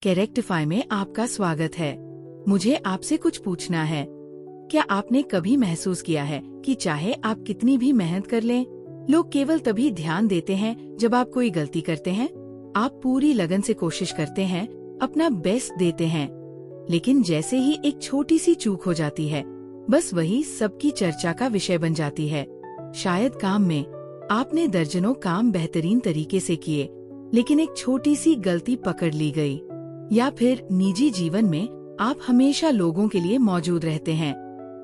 कैरेक्टिफाई में आपका स्वागत है। मुझे आपसे कुछ पूछना है। क्या आपने कभी महसूस किया है कि चाहे आप कितनी भी मेहनत कर लें, लोग केवल तभी ध्यान देते हैं जब आप कोई गलती करते हैं? आप पूरी लगन से कोशिश करते हैं, अपना बेस्ट देते हैं, लेकिन जैसे ही एक छोटी सी चूक हो जाती है, बस वही सबकी चर्चा का विषय बन जाती है। शायद काम में आपने दर्जनों काम बेहतरीन तरीके से किए, लेकिन एक छोटी सी गलती पकड़ ली गई। या फिर निजी जीवन में आप हमेशा लोगों के लिए मौजूद रहते हैं,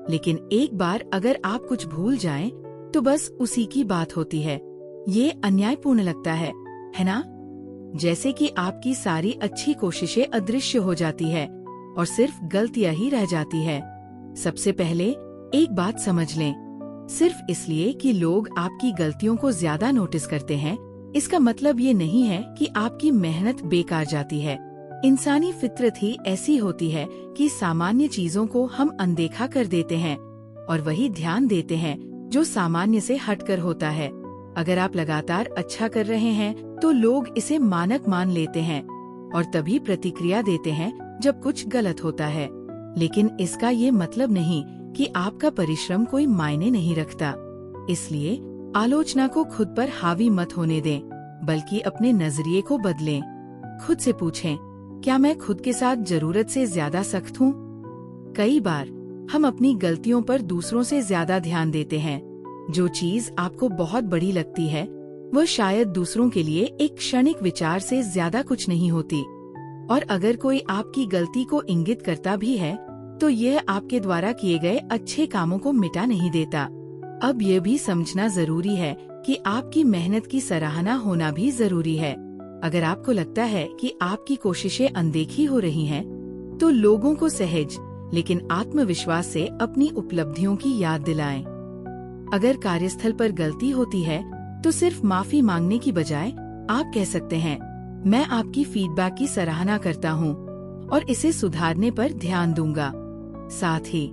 लेकिन एक बार अगर आप कुछ भूल जाएं, तो बस उसी की बात होती है। ये अन्यायपूर्ण लगता है ना? जैसे कि आपकी सारी अच्छी कोशिशें अदृश्य हो जाती है और सिर्फ गलतियां ही रह जाती है। सबसे पहले एक बात समझ लें, सिर्फ इसलिए कि लोग आपकी गलतियों को ज्यादा नोटिस करते हैं, इसका मतलब ये नहीं है कि आपकी मेहनत बेकार जाती है। इंसानी फितरत ही ऐसी होती है कि सामान्य चीजों को हम अनदेखा कर देते हैं और वही ध्यान देते हैं जो सामान्य से हटकर होता है। अगर आप लगातार अच्छा कर रहे हैं तो लोग इसे मानक मान लेते हैं और तभी प्रतिक्रिया देते हैं जब कुछ गलत होता है। लेकिन इसका ये मतलब नहीं कि आपका परिश्रम कोई मायने नहीं रखता। इसलिए आलोचना को खुद पर हावी मत होने दें, बल्कि अपने नजरिए को बदलें। खुद से पूछें, क्या मैं खुद के साथ जरूरत से ज्यादा सख्त हूँ? कई बार हम अपनी गलतियों पर दूसरों से ज्यादा ध्यान देते हैं। जो चीज आपको बहुत बड़ी लगती है, वह शायद दूसरों के लिए एक क्षणिक विचार से ज्यादा कुछ नहीं होती। और अगर कोई आपकी गलती को इंगित करता भी है, तो यह आपके द्वारा किए गए अच्छे कामों को मिटा नहीं देता। अब यह भी समझना जरूरी है कि आपकी मेहनत की सराहना होना भी जरूरी है। अगर आपको लगता है कि आपकी कोशिशें अनदेखी हो रही हैं, तो लोगों को सहज लेकिन आत्मविश्वास से अपनी उपलब्धियों की याद दिलाएं। अगर कार्यस्थल पर गलती होती है, तो सिर्फ माफी मांगने की बजाय आप कह सकते हैं, मैं आपकी फीडबैक की सराहना करता हूँ और इसे सुधारने पर ध्यान दूंगा। साथ ही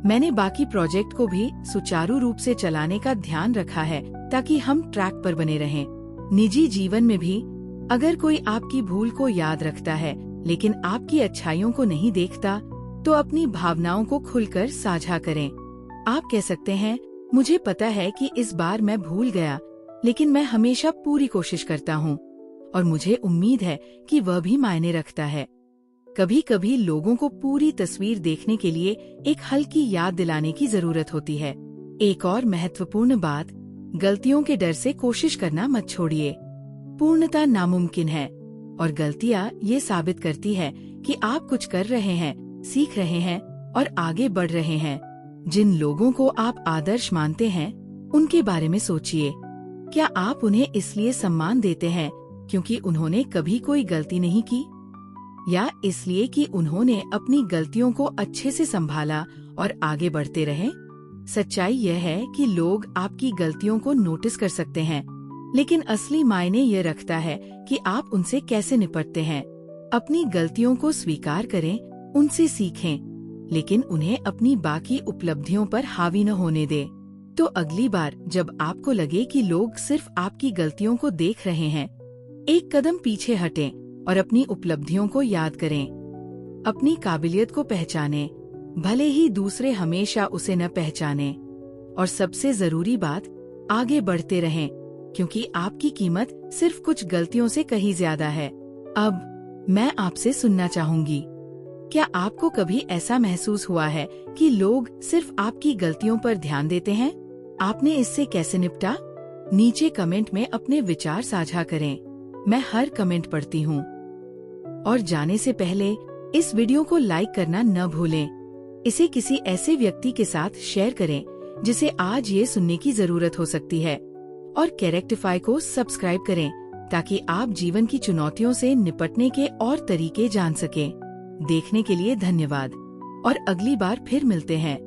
मैंने बाकी प्रोजेक्ट को भी सुचारू रूप से चलाने का ध्यान रखा है, ताकि हम ट्रैक पर बने रहें। निजी जीवन में भी अगर कोई आपकी भूल को याद रखता है लेकिन आपकी अच्छाइयों को नहीं देखता, तो अपनी भावनाओं को खुलकर साझा करें। आप कह सकते हैं, मुझे पता है कि इस बार मैं भूल गया, लेकिन मैं हमेशा पूरी कोशिश करता हूँ और मुझे उम्मीद है कि वह भी मायने रखता है। कभी कभी लोगों को पूरी तस्वीर देखने के लिए एक हल्की याद दिलाने की जरूरत होती है। एक और महत्वपूर्ण बात, गलतियों के डर से कोशिश करना मत छोड़िए। पूर्णता नामुमकिन है और गलतियाँ ये साबित करती है कि आप कुछ कर रहे हैं, सीख रहे हैं और आगे बढ़ रहे हैं। जिन लोगों को आप आदर्श मानते हैं, उनके बारे में सोचिए। क्या आप उन्हें इसलिए सम्मान देते हैं क्योंकि उन्होंने कभी कोई गलती नहीं की, या इसलिए कि उन्होंने अपनी गलतियों को अच्छे से संभाला और आगे बढ़ते रहे? सच्चाई यह है कि लोग आपकी गलतियों को नोटिस कर सकते हैं, लेकिन असली मायने ये रखता है कि आप उनसे कैसे निपटते हैं। अपनी गलतियों को स्वीकार करें, उनसे सीखें, लेकिन उन्हें अपनी बाकी उपलब्धियों पर हावी न होने दें। तो अगली बार जब आपको लगे कि लोग सिर्फ आपकी गलतियों को देख रहे हैं, एक कदम पीछे हटें और अपनी उपलब्धियों को याद करें। अपनी काबिलियत को पहचानें, भले ही दूसरे हमेशा उसे न पहचानें। और सबसे जरूरी बात, आगे बढ़ते रहें, क्योंकि आपकी कीमत सिर्फ कुछ गलतियों से कहीं ज्यादा है। अब मैं आपसे सुनना चाहूंगी, क्या आपको कभी ऐसा महसूस हुआ है कि लोग सिर्फ आपकी गलतियों पर ध्यान देते हैं? आपने इससे कैसे निपटा? नीचे कमेंट में अपने विचार साझा करें। मैं हर कमेंट पढ़ती हूँ। और जाने से पहले इस वीडियो को लाइक करना न भूलें। इसे किसी ऐसे व्यक्ति के साथ शेयर करें जिसे आज ये सुनने की जरूरत हो सकती है। और कैरेक्टिफाई को सब्सक्राइब करें ताकि आप जीवन की चुनौतियों से निपटने के और तरीके जान सकें। देखने के लिए धन्यवाद और अगली बार फिर मिलते हैं।